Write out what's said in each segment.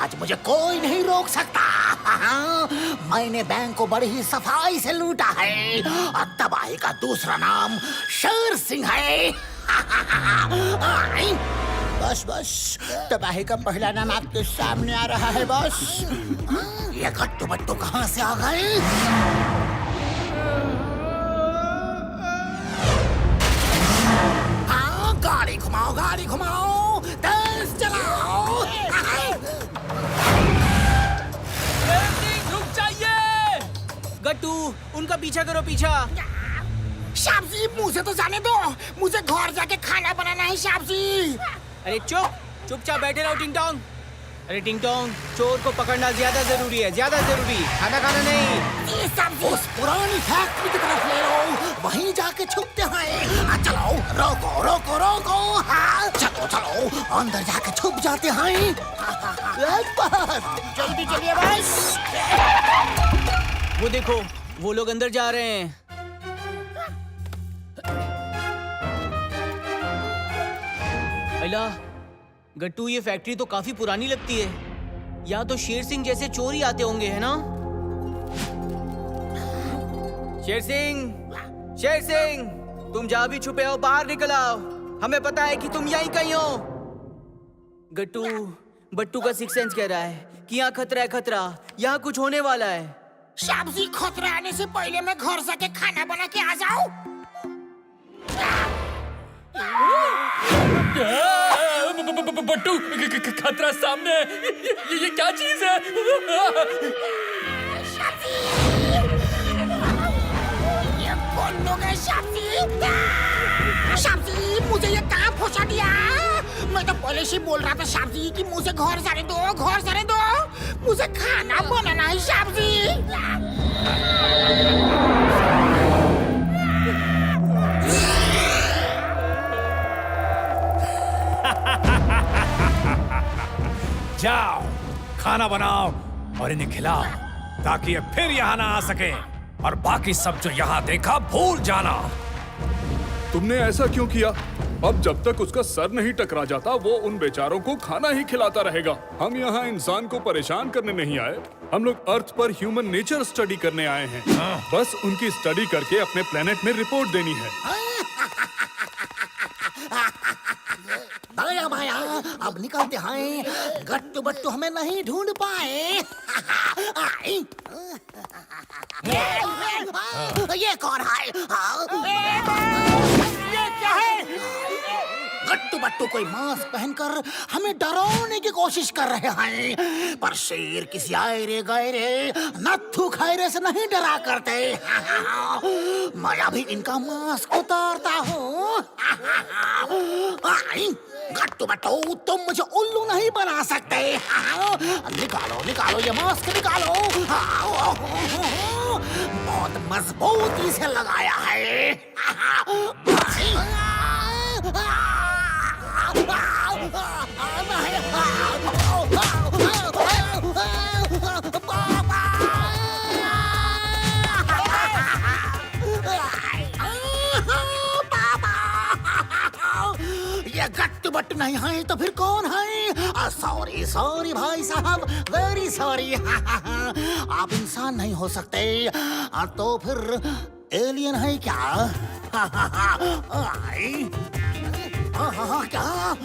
आज मुझे कोई नहीं रोक सकता। मैंने बैंक को बड़ी ही सफाई से लूटा है और तबाही का दूसरा नाम शेर सिंह है। बस बस, तबाही का पहला नाम आपके सामने आ रहा है बॉस। ये गट्टू बट्टू कहाँ से आ गए? हाँ, गाड़ी घुमाओ, तेज चलाओ। रुक जाइए। गट्टू, उनका पीछा करो, पीछा। श्याम जी, मुझे तो जाने दो, मुझे घर जाके खाना बनाना है श्याम जी। अरे चुपचाप बैठे रहो टिंग टोंग। अरे टिंग टोंग, चोर को पकड़ना ज्यादा जरूरी है, ज्यादा जरूरी, खाना खाना नहीं। ये सब उस पुरानी फैक्ट्री की तरफ ले लो, वहीं जाके छुपते हैं। चलो, रोको। हाँ, चलो, अंदर जाके छुप जाते हैं। जल्दी चलिए बॉस। वो देखो, वो लोग अंदर जा रहे हैं। अला, गट्टू, ये फैक्ट्री तो काफी पुरानी लगती है। या तो शेर सिंह जैसे चोर ही आते होंगे, है ना? शेर सिंह, तुम जहाँ भी छुपे हो बाहर निकल आओ। हमें पता है कि तुम यहीं कहीं हो। बट्टू का सिक्स सेंस कह रहा है कि यहाँ खतरा है, खतरा, यहाँ कुछ होने वाला है। श्याम जी, खतरा आने से पहले मैं घर जाके खाना बना के आ जाऊं। बट्टू, खतरा सामने है। ये क्या चीज है? ये कौन लोग हैं श्याम जी, मुझे ये कहाँ फंसा दिया? मैं तो पहले से बोल रहा था श्याम जी कि मुझे घर जाने दो, मुझे खाना बनाना है श्याम जी। जाओ, खाना बनाओ और इन्हें खिलाओ ताकि ये फिर यहाँ ना आ सके, और बाकी सब जो यहाँ देखा भूल जाना। तुमने ऐसा क्यों किया? अब जब तक उसका सर नहीं टकरा जाता वो उन बेचारों को खाना ही खिलाता रहेगा। हम यहाँ इंसान को परेशान करने नहीं आए, हम लोग अर्थ पर ह्यूमन नेचर स्टडी करने आए हैं। बस उनकी स्टडी करके अपने प्लेनेट में रिपोर्ट देनी है। भाया, अब निकलते हैं। गट्टू बट्टू हमें नहीं ढूंढ पाए। ये कौन है? ये क्या है? गट्टू बट्टू कोई मास्क पहनकर हमें डराने की कोशिश कर रहे हैं, पर शेर किसी आयरे गहरे नत्थु खैरे से नहीं डरा करते। मैं अभी इनका मास्क उतारता हूँ। गट्टू बट्टू, तुम मुझे उल्लू नहीं बना सकते। निकालो ये मास्क, निकालो। बहुत मजबूती से लगाया है। ये गट्टू बट्टू नहीं है तो फिर कौन है? सॉरी भाई साहब, वेरी सॉरी। आप इंसान नहीं हो सकते, तो फिर एलियन है क्या? क्या?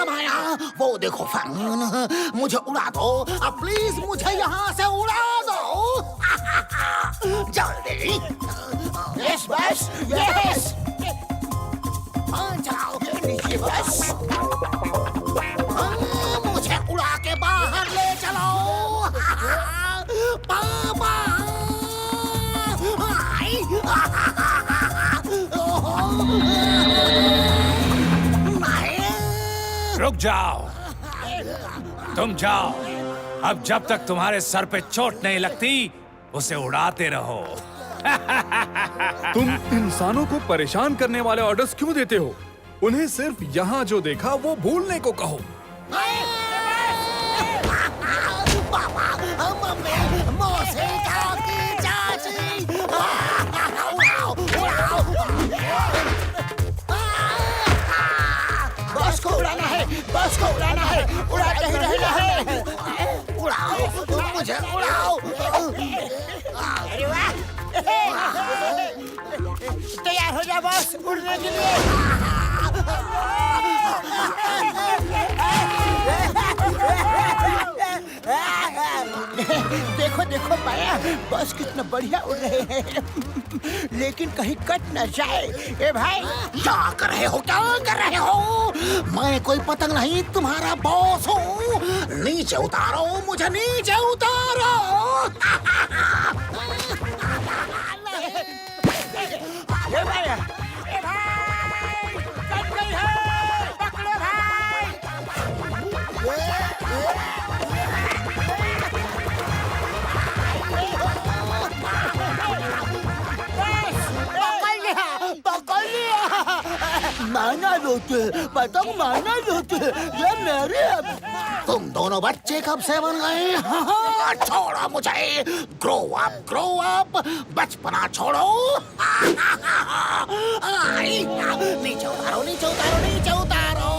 भाया, वो देखो फैन, मुझे उड़ा दो प्लीज, मुझे यहाँ से उड़ा दो जल्दी। यस बस, यस। चलाओ नीचे बस। मुझे उड़ा के बाहर ले चलो पापा। रुक जाओ, तुम जाओ। अब जब तक तुम्हारे सर पे चोट नहीं लगती उसे उड़ाते रहो। तुम इंसानों को परेशान करने वाले ऑर्डर्स क्यों देते हो? उन्हें सिर्फ यहाँ जो देखा वो भूलने को कहो। मुझे उड़ाओ। अरे वाह! तैयार हो जा बॉस, उड़ने के लिए। देखो देखो पाया, बॉस कितना बढ़िया उड़ रहे हैं। लेकिन कहीं कट न जाए। ए भाई, क्या कर रहे हो, क्या कर रहे हो? मैं कोई पतंग नहीं, तुम्हारा बॉस हूँ। नीचे उतारो मुझे, नीचे उतारो। ए भाई, कट गई है, पकड़ो भाई। पकड़ लिया। माना लोटे, पतंग माना लोटे, ये मेरे। तुम दोनों बच्चे कब से बन गए? हाँ, छोड़ो मुझे। ग्रो अप, बचपना छोड़ो। नीचे उतारो, नीचे उतारो, नीचे उतारो।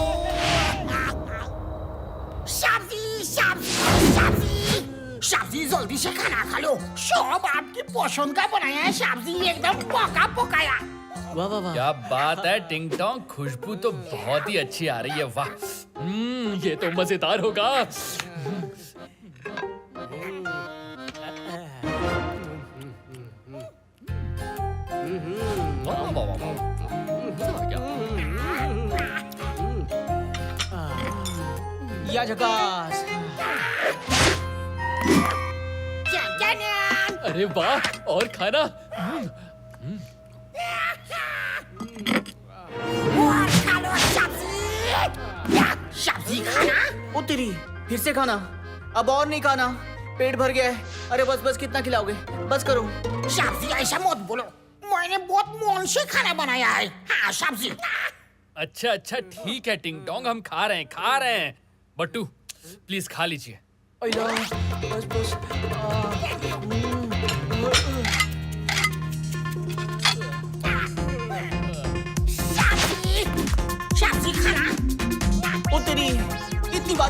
सब्जी जल्दी से खाना खा लो। सब आपकी पसंद का बनाया है। सब्जी एकदम पका पकाया। वाह वाह वाह। क्या बात है टिंग टोंग, खुशबू तो बहुत ही अच्छी आ रही है। वाह, ये तो मजेदार होगा। वाह, वाह, वाह, वाह। या झकास। अरे वाह, और खाना। सब्जी खाना। ओ तेरी, फिर से खाना? अब और नहीं खाना, पेट भर गया है। अरे बस बस, कितना खिलाओगे? बस करो। सब्जी ऐसा मत बोलो, मैंने बहुत मन से खाना बनाया है। हाँ, सब्जी। अच्छा अच्छा, ठीक है टिंग टोंग, हम खा रहे हैं। बट्टू प्लीज खा लीजिए। अय्या, बस बस। सब्जी खाना। ओ तेरी, इतनी बार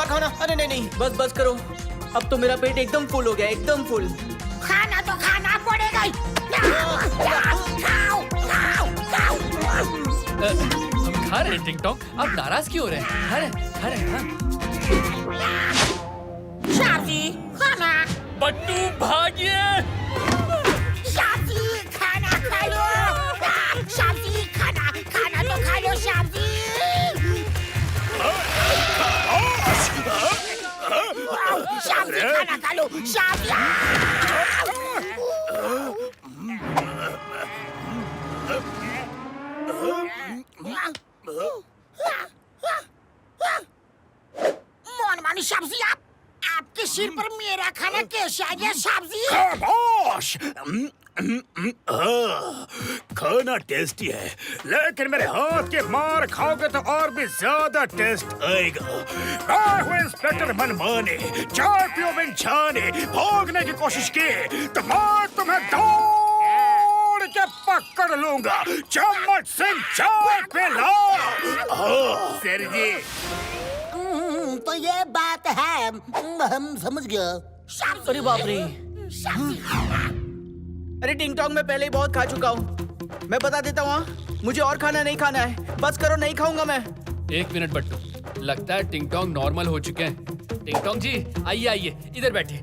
खाना? अरे नहीं नहीं, बस बस करो। अब तो मेरा पेट एकदम फुल हो गया, एकदम फुल। खाना तो खाना पड़ेगा ही। खाओ, खाओ, खाओ। हम खा रहे हैं टिंग टोंग, आप नाराज क्यों हो रहे हैं? खा रहे हैं, हाँ। सब्जी खाना। बट्टू भागिए। सब्जी खाना खा लो। सब्जी खाना तो खा लो। सब्जी खाना खा लो। सब्जी। मनमानी सब्जी। आपके सिर पर मेरा खाना कैसे आ गया? सब्जी। खामोश! खाना टेस्टी है, लेकिन मेरे हाथ के मार खाओगे तो और भी ज्यादा टेस्ट आएगा। मैं हूँ इंस्पेक्टर मनमाने। चाय पियो बिन छाने। भागने की कोशिश की तो मैं तुम्हें दौड़ के पकड़ लूंगा। चम्मच से चाय पिलाओ। सर जी, तो ये बात है, हम समझ गया। अरे बाप रे। अरे टिंग टोंग, मैं पहले ही बहुत खा चुका हूँ। मैं बता देता हूँ, मुझे और खाना नहीं खाना है। बस करो, नहीं खाऊंगा मैं। एक मिनट बट्टू, लगता है टिंग टोंग नॉर्मल हो चुके हैं। टिंग टोंग जी, आइए, इधर बैठिए।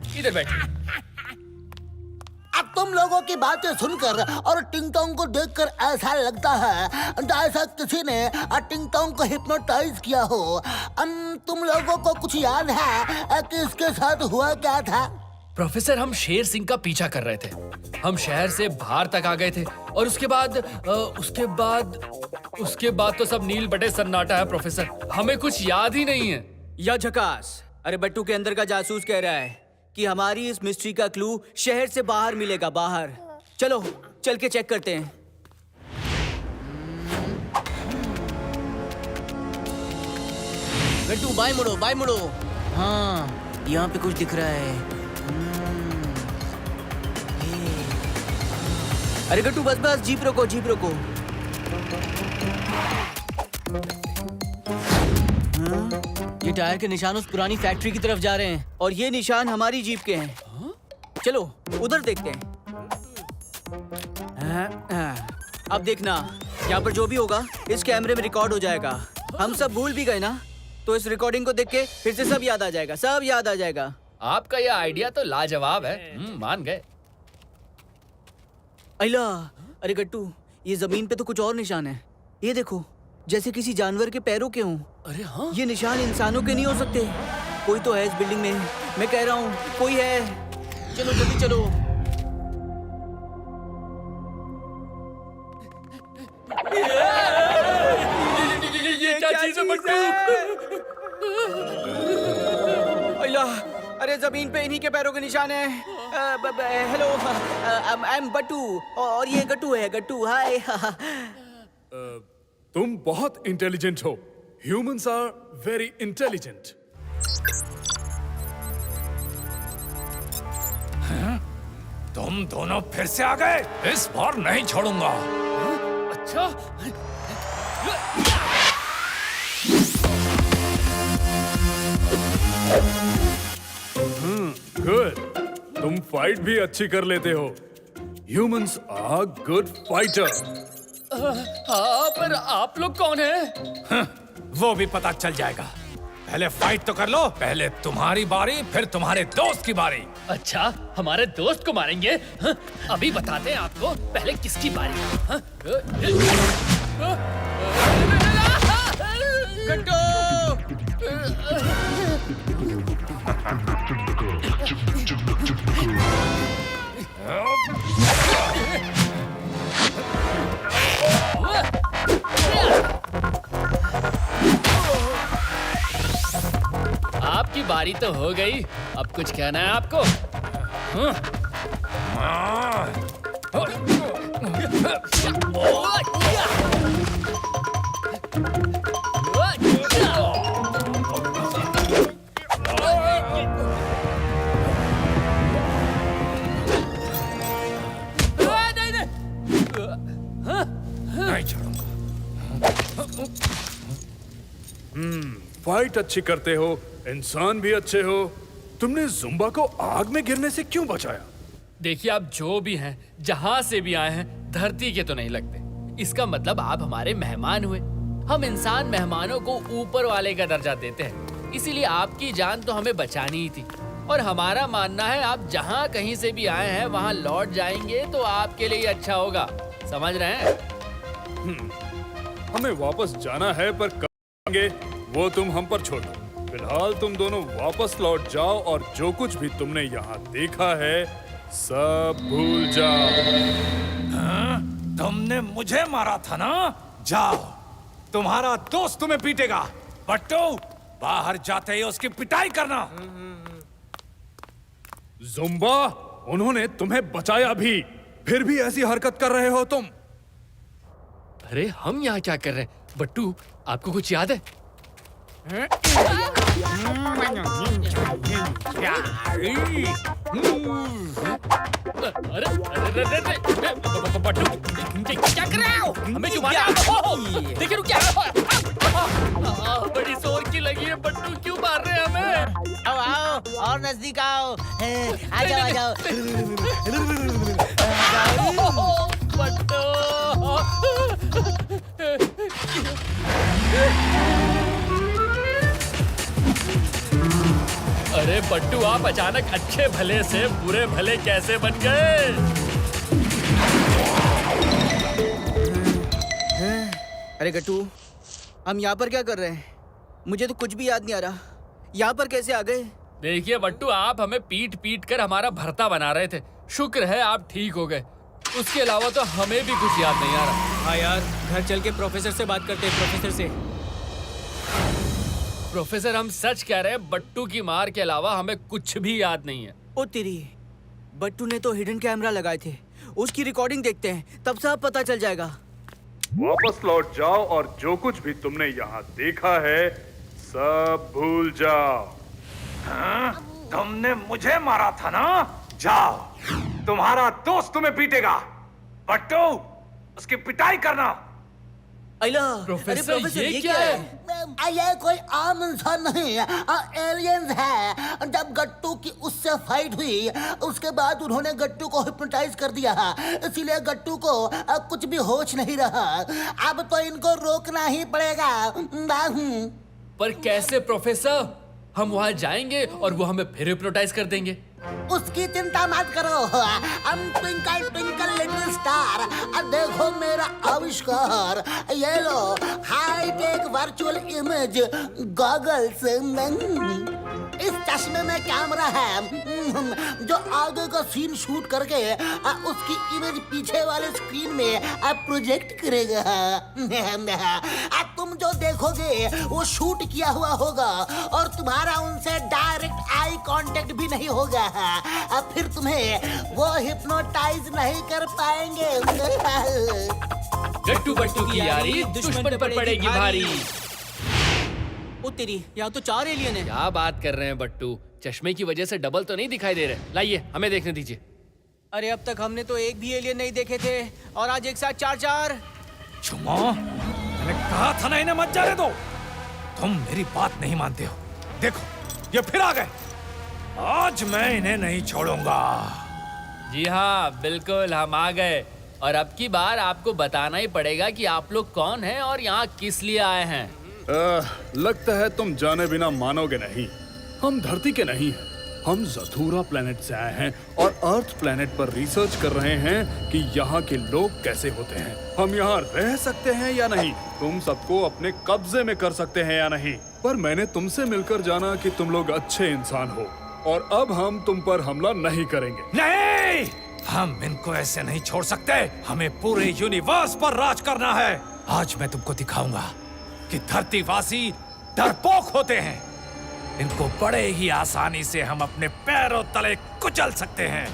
अब तुम लोगों की बातें सुनकर और टिंग टोंग को देखकर ऐसा लगता है जैसा किसी ने टिंग टोंग को हिप्नोटाइज किया हो। तुम लोगों को कुछ याद है कि इसके साथ हुआ क्या था? प्रोफेसर, हम शेर सिंह का पीछा कर रहे थे। हम शहर से बाहर तक आ गए थे और उसके बाद तो सब नील बटे सन्नाटा है प्रोफेसर। हमें कुछ याद ही नहीं है। या झकास। अरे बट्टू के अंदर का जासूस कह रहा है कि हमारी इस मिस्ट्री का क्लू शहर से बाहर मिलेगा, बाहर। चलो चल के चेक करते हैं। बट्टू बाएं मुड़ो। हाँ, यहाँ पे कुछ दिख रहा है। अरे गट्टू, बस जीप रोको। हाँ? ये टायर के निशान उस पुरानी फैक्ट्री की तरफ जा रहे हैं और ये निशान हमारी जीप के हैं। चलो उधर देखते हैं। अब देखना, यहाँ पर जो भी होगा इस कैमरे में रिकॉर्ड हो जाएगा। हम सब भूल भी गए ना, तो इस रिकॉर्डिंग को देख के फिर से सब याद आ जाएगा, सब याद आ जाएगा। आपका यह आइडिया तो लाजवाब है। मान गए। अला, अरे गट्टू, ये जमीन पे तो कुछ और निशान है। ये देखो, जैसे किसी जानवर के पैरों के हों। अरे हाँ, ये निशान इंसानों के नहीं हो सकते। कोई तो है इस बिल्डिंग में, मैं कह रहा हूँ कोई है। चलो जल्दी चलो। ये क्या चीज है बट्टू? अल्लाह, अरे जमीन पे इन्हीं के पैरों के निशान है। हेलो, आई एम बट्टू और ये गट्टू है। गट्टू, हाय। तुम बहुत इंटेलिजेंट हो। Humans are very intelligent. तुम दोनों फिर से आ गए। इस बार नहीं छोड़ूंगा। अच्छा, गुड, तुम फाइट भी अच्छी कर लेते हो। Humans are good fighter. हाँ, पर आप लोग कौन हैं? वो भी पता चल जाएगा। पहले फाइट तो कर लो। पहले तुम्हारी बारी, फिर तुम्हारे दोस्त की बारी। अच्छा, हमारे दोस्त को मारेंगे? हाँ, अभी बताते हैं आपको। पहले किसकी बारी? हाँ? गट्टू! आपकी बारी तो हो गई। अब कुछ कहना है आपको? नहीं छोड़ूंगा। फाइट अच्छी करते हो, इंसान भी अच्छे हो। तुमने जुम्बा को आग में गिरने से क्यों बचाया? देखिए, आप जो भी हैं, जहां से भी आए हैं, धरती के तो नहीं लगते। इसका मतलब आप हमारे मेहमान हुए। हम इंसान मेहमानों को ऊपर वाले का दर्जा देते हैं, इसीलिए आपकी जान तो हमें बचानी ही थी। और हमारा मानना है आप जहां कहीं से भी आए हैं वहां लौट जाएंगे तो आपके लिए अच्छा होगा। समझ रहे हैं? हमें वापस जाना है, पर कब जाएंगे वो तुम हम पर छोड़ दो। फिलहाल तुम दोनों वापस लौट जाओ और जो कुछ भी तुमने यहाँ देखा है सब भूल जाओ। तुमने मुझे मारा था ना? जाओ, तुम्हारा दोस्त तुम्हें पीटेगा। बट्टू, बाहर जाते ही उसकी पिटाई करना। जुम्बा, उन्होंने तुम्हें बचाया भी, फिर भी ऐसी हरकत कर रहे हो तुम। अरे हम यहाँ क्या कर रहे हैं? बट्टू, आपको कुछ याद है? अरे बट्टू, क्या कर रहे हो? हमें क्यों मारा? देखिए क्या बड़ी जोर की लगी है। बट्टू, क्यों मार रहे हैं हमें? आओ आओ और नजदीक आओ। आ जाओ आ जाओ। बट्टू, अरे बट्टू, आप अचानक अच्छे भले से बुरे भले कैसे बन गए? अरे गट्टू, हम यहाँ पर क्या कर रहे हैं? मुझे तो कुछ भी याद नहीं आ रहा। यहाँ पर कैसे आ गए? देखिए बट्टू, आप हमें पीट पीट कर हमारा भरता बना रहे थे। शुक्र है आप ठीक हो गए। उसके अलावा तो हमें भी कुछ याद नहीं आ रहा। हाँ यार, घर चल के प्रोफेसर से बात करते हैं। प्रोफेसर से। प्रोफेसर, हम सच कह रहे हैं, बट्टू की मार के अलावा हमें कुछ भी याद नहीं है। ओ तेरी, बट्टू ने तो हिडन कैमरा लगाए थे। उसकी रिकॉर्डिंग देखते हैं, तब सब पता चल जाएगा। वापस लौट जाओ और जो कुछ भी तुमने यहाँ देखा है सब भूल जाओ। तुमने मुझे मारा था ना? जाओ, तुम्हारा दोस्त तुम्हें पीटेगा। बट्टू, उसकी पिटाई करना। अरे प्रोफेसर, ये क्या है? ये कोई आम इंसान नहीं, एलियंस है। जब गट्टू की उससे फाइट हुई, उसके बाद उन्होंने गट्टू को हिप्नोटाइज कर दिया, इसीलिए गट्टू को कुछ भी होश नहीं रहा। अब तो इनको रोकना ही पड़ेगा। पर कैसे प्रोफेसर? हम वहाँ जाएंगे और वो हमें फिर हिप्नोटाइज कर देंगे। उसकी चिंता मत करो। ट्विंकल ट्विंकल लिटिल स्टार, देखो मेरा आविष्कार। ये लो हाईटेक वर्चुअल इमेज गॉगल्स। इस चश्मे में कैमरा है जो आगे का सीन शूट करके उसकी इमेज पीछे वाले स्क्रीन में प्रोजेक्ट करेगा। तुम जो देखोगे वो शूट किया हुआ होगा और तुम्हारा उनसे डायरेक्ट आई कांटेक्ट भी नहीं होगा। फिर तुम्हें वो हिप्नोटाइज नहीं कर पाएंगे। गट्टू बट्टू की यारी दुश्मन पर पड़ेगी भारी। ओ तेरी, यहाँ तो 4 एलियन है। क्या बात कर रहे हैं बट्टू? चश्मे की वजह से डबल तो नहीं दिखाई दे रहे। लाइए हमें देखने दीजिए। अरे अब तक हमने तो एक भी एलियन नहीं देखे थे और आज एक साथ 4-4। छुमो, मैंने कहा था ना इन्हें मत जाने दो। तुम मेरी बात नहीं मानते हो। देखो ये फिर आ गए। आज मैं इन्हें नहीं छोड़ूंगा। जी हाँ, बिल्कुल हम आ गए। और अब की बार आपको बताना ही पड़ेगा कि आप लोग कौन हैं और यहाँ किस लिए आए हैं। लगता है तुम जाने बिना मानोगे नहीं। हम धरती के नहीं हैं। हम ज़थूरा प्लेनेट से आए हैं और अर्थ प्लेनेट पर रिसर्च कर रहे हैं कि यहाँ के लोग कैसे होते हैं। हम यहाँ रह सकते हैं या नहीं, तुम सबको अपने कब्जे में कर सकते हैं या नहीं। पर मैंने तुमसे मिलकर जाना कि तुम लोग अच्छे इंसान हो और अब हम तुम पर हमला नहीं करेंगे। नहीं, हम इनको ऐसे नहीं छोड़ सकते। हमें पूरे यूनिवर्स पर राज करना है। आज मैं तुमको दिखाऊंगा कि धरतीवासी डरपोक होते हैं। इनको बड़े ही आसानी से हम अपने पैरों तले कुचल सकते हैं।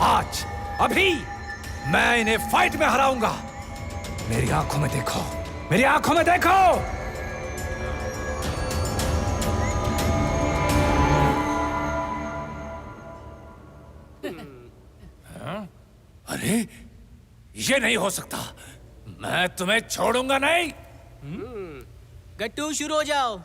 आज, अभी मैं इन्हें फाइट में हराऊंगा। मेरी आंखों में देखो, मेरी आंखों में देखो। अरे ये नहीं हो सकता। मैं तुम्हें छोड़ूंगा नहीं। गट्टू शुरू हो जाओ।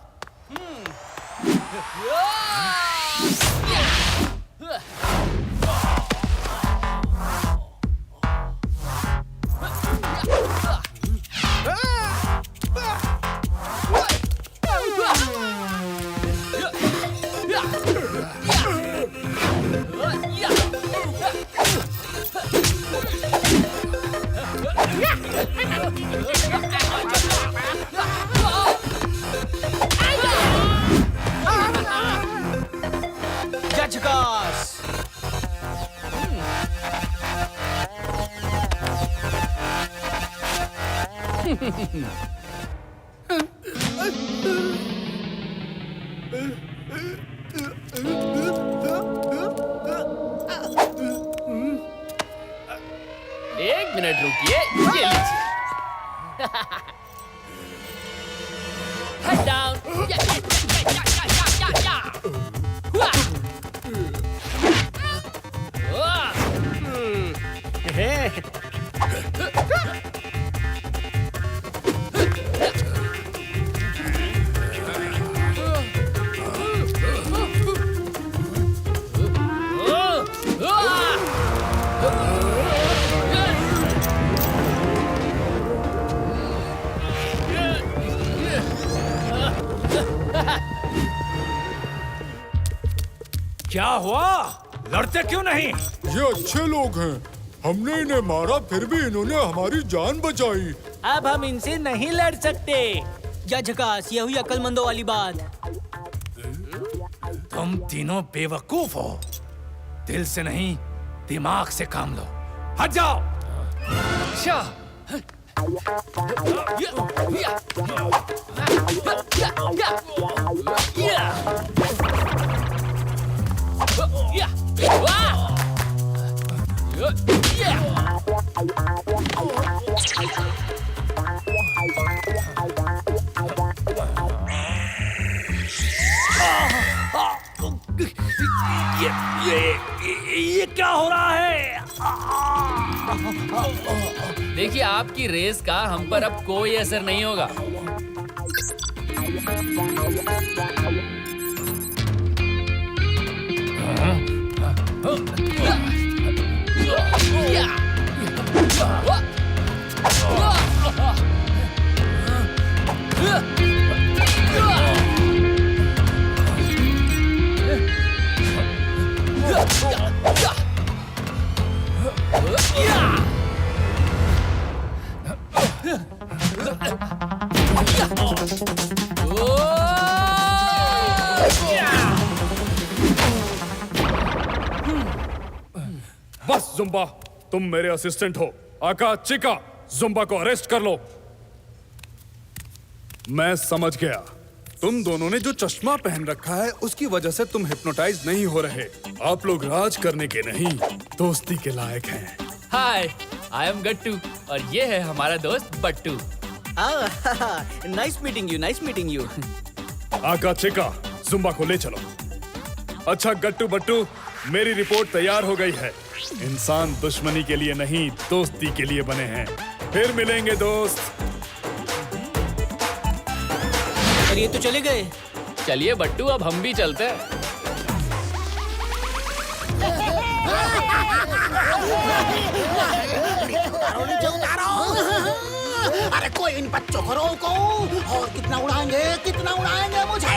झकास। एक मिनट रुकिए, ये लीजिए। Head down. हुआ। क्या हुआ? लड़ते क्यों नहीं? ये अच्छे लोग हैं। हमने इन्हें मारा फिर भी इन्होंने हमारी जान बचाई। अब हम इनसे नहीं लड़ सकते। या झकास, ये हुई अक्लमंदों वाली बात। तुम तीनों बेवकूफ हो। दिल से नहीं, दिमाग से काम लो। हट जाओ। अच्छा। ये क्या हो रहा है? देखिए आपकी रेस का हम पर अब कोई असर नहीं होगा। बस जुम्बा, तुम मेरे असिस्टेंट हो। आका चिका, जुम्बा को अरेस्ट कर लो। मैं समझ गया, तुम दोनों ने जो चश्मा पहन रखा है उसकी वजह से तुम हिप्नोटाइज नहीं हो रहे। आप लोग राज करने के नहीं, दोस्ती के लायक हैं। हाय, आई एम गट्टू और ये है हमारा दोस्त Battu. Nice meeting you, nice meeting you. आका चिका, जुम्बा को ले चलो। अच्छा गट्टू बट्टू, मेरी रिपोर्ट तैयार हो गई है। इंसान दुश्मनी के लिए नहीं, दोस्ती के लिए बने हैं। फिर मिलेंगे दोस्त। और ये तो चले गए। चलिए बट्टू, अब हम भी चलते हैं। नीचे उतारो। अरे कोई इन बच्चों को रोको। और कितना उड़ाएंगे, कितना उड़ाएंगे मुझे?